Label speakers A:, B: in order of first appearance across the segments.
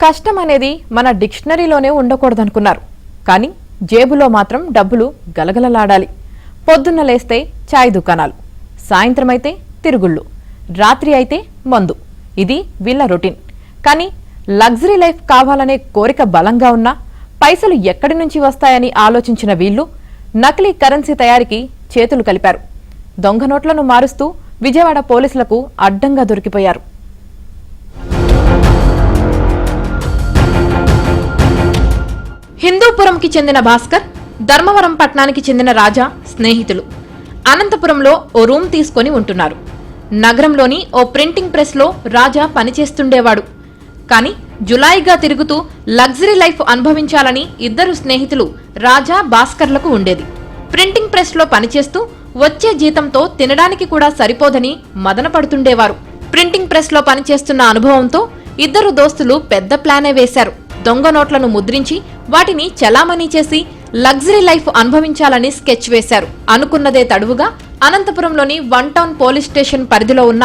A: కష్టం అనేది మన డిక్షనరీలోనే ఉండకూడదనుకున్నారు. కానీ జేబులో మాత్రం డబ్బులు గలగలలాడాలి. పొద్దున్న లేస్తే చాయ్ దుకాణాలు, సాయంత్రం అయితే తిరుగుళ్ళు, రాత్రి అయితే మందు. ఇది వీళ్ళ రొటీన్. కానీ లగ్జరీ లైఫ్ కావాలనే కోరిక బలంగా ఉన్నా పైసలు ఎక్కడి నుంచి వస్తాయని ఆలోచించిన వీళ్లు నకిలీ కరెన్సీ తయారీకి చేతులు కలిపారు. దొంగ నోట్లను మారుస్తూ విజయవాడ పోలీసులకు అడ్డంగా దొరికిపోయారు. హిందూపురంకి చెందిన భాస్కర్, ధర్మవరం పట్టణానికి చెందిన రాజా స్నేహితులు. అనంతపురంలో ఓ రూమ్ తీసుకుని ఉంటున్నారు. నగరంలోని ఓ ప్రింటింగ్ ప్రెస్ లో రాజా పనిచేస్తుండేవాడు. కానీ జులాయిగా తిరుగుతూ లగ్జరీ లైఫ్ అనుభవించాలని ఇద్దరు స్నేహితులు రాజా, భాస్కర్లకు ఉండేది. ప్రింటింగ్ ప్రెస్ లో పనిచేస్తూ వచ్చే జీతంతో తినడానికి కూడా సరిపోదని మదన పడుతుండేవారు. ప్రింటింగ్ ప్రెస్ లో పనిచేస్తున్న అనుభవంతో ఇద్దరు దోస్తులు పెద్ద ప్లానే వేశారు. దొంగ నోట్లను ముద్రించి వాటిని చలామణీ చేసి లగ్జరీ లైఫ్ అనుభవించాలని స్కెచ్ వేశారు. అనుకున్నదే తడువుగా అనంతపురంలోని 1 టౌన్ పోలీస్ స్టేషన్ పరిధిలో ఉన్న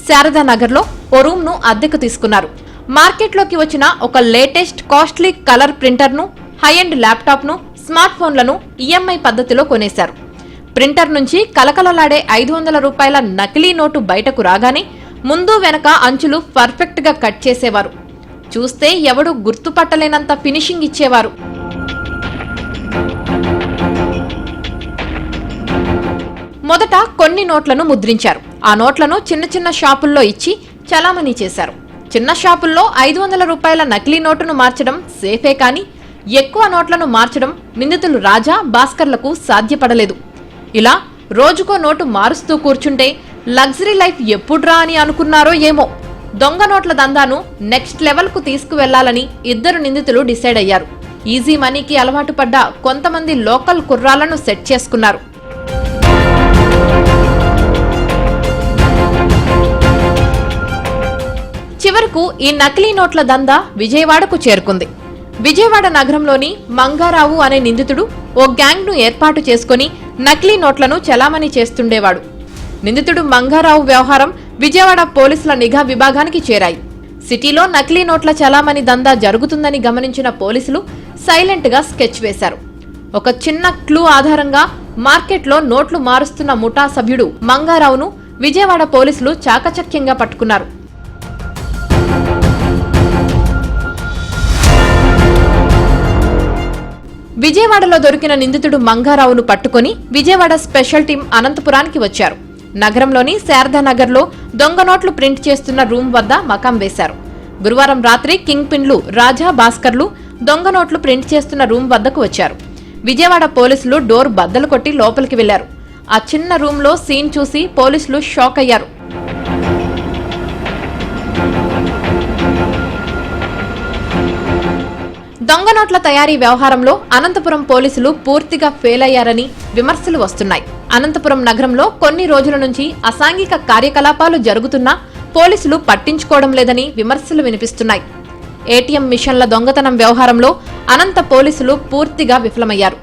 A: శారదానగర్లో ఓ రూమ్ ను అద్దెకు తీసుకున్నారు. మార్కెట్లోకి వచ్చిన ఒక లేటెస్ట్ కాస్ట్లీ కలర్ ప్రింటర్ను, హై ఎండ్ ల్యాప్టాప్ను, స్మార్ట్ ఫోన్లను ఈఎంఐ పద్ధతిలో కొనేశారు. ప్రింటర్ నుంచి కలకలలాడే 500 రూపాయల నకిలీ నోటు బయటకు రాగానే ముందు వెనక అంచులు పర్ఫెక్ట్ గా కట్ చేసేవారు. చూస్తే ఎవడు గుర్తుపట్టలేనంత ఫినిషింగ్ ఇచ్చేవారు. మొదట కొన్ని నోట్లను ముద్రించారు. ఆ నోట్లను చిన్న చిన్న షాపుల్లో ఇచ్చి చలామణీ చేశారు. చిన్న షాపుల్లో 500 రూపాయల నకిలీ నోటును మార్చడం సేఫే, కానీ ఎక్కువ నోట్లను మార్చడం నిందితులు రాజా, భాస్కర్లకు సాధ్యపడలేదు. ఇలా రోజుకో నోటు మారుస్తూ కూర్చుంటే లగ్జరీ లైఫ్ ఎప్పుడ్రా అని అనుకున్నారో ఏమో. దొంగ నోట్ల దందాను నెక్స్ట్ లెవెల్ కు తీసుకువెళ్లాలని ఇద్దరు నిందితులు డిసైడ్ అయ్యారు. ఈజీ మనీకి అలవాటు పడ్డ కొంతమంది లోకల్ కుర్రాళ్లను సెట్ చేసుకున్నారు. చివరకు ఈ నకిలీ నోట్ల దందా విజయవాడకు చేరుకుంది. విజయవాడ నగరంలోని మంగారావు అనే నిందితుడు ఓ గ్యాంగ్ ను ఏర్పాటు చేసుకుని నకిలీ నోట్లను చలామణీ చేస్తుండేవాడు. నిందితుడు మంగారావు వ్యవహారం విజయవాడ పోలీసుల నిఘా విభాగానికి చేరాయి. సిటీలో నకిలీ నోట్ల చలామణి దందా జరుగుతుందని గమనించిన పోలీసులు సైలెంట్ గా స్కెచ్ వేశారు. ఒక చిన్న క్లూ ఆధారంగా మార్కెట్లో నోట్లు మారుస్తున్న ముఠా సభ్యుడు మంగారావును విజయవాడ పోలీసులు చాకచక్యంగా పట్టుకున్నారు. విజయవాడలో దొరికిన నిందితుడు మంగారావును పట్టుకుని విజయవాడ స్పెషల్ టీం అనంతపురానికి వచ్చారు. నగరంలోని శారదానగర్లో దొంగ నోట్లు ప్రింట్ చేస్తున్న రూమ్ వద్ద మకాం వేశారు. గురువారం రాత్రి కింగ్ పిన్లు రాజా, భాస్కర్లు దొంగ నోట్లు ప్రింట్ చేస్తున్న రూమ్ వద్దకు వచ్చారు. విజయవాడ పోలీసులు డోర్ బద్దలు కొట్టి లోపలికి వెళ్లారు. ఆ చిన్న రూమ్ లో సీన్ చూసి పోలీసులు షాక్ అయ్యారు. దొంగ నోట్ల తయారీ వ్యవహారంలో అనంతపురం పోలీసులు పూర్తిగా ఫెయిల్ అయ్యారని విమర్శలు వస్తున్నాయి. అనంతపురం నగరంలో కొన్ని రోజుల నుంచి అసాంఘిక కార్యకలాపాలు జరుగుతున్నా పోలీసులు పట్టించుకోవడం లేదని విమర్శలు వినిపిస్తున్నాయి. ఏటీఎం మిషన్ల దొంగతనం వ్యవహారంలో అనంత పోలీసులు పూర్తిగా విఫలమయ్యారు.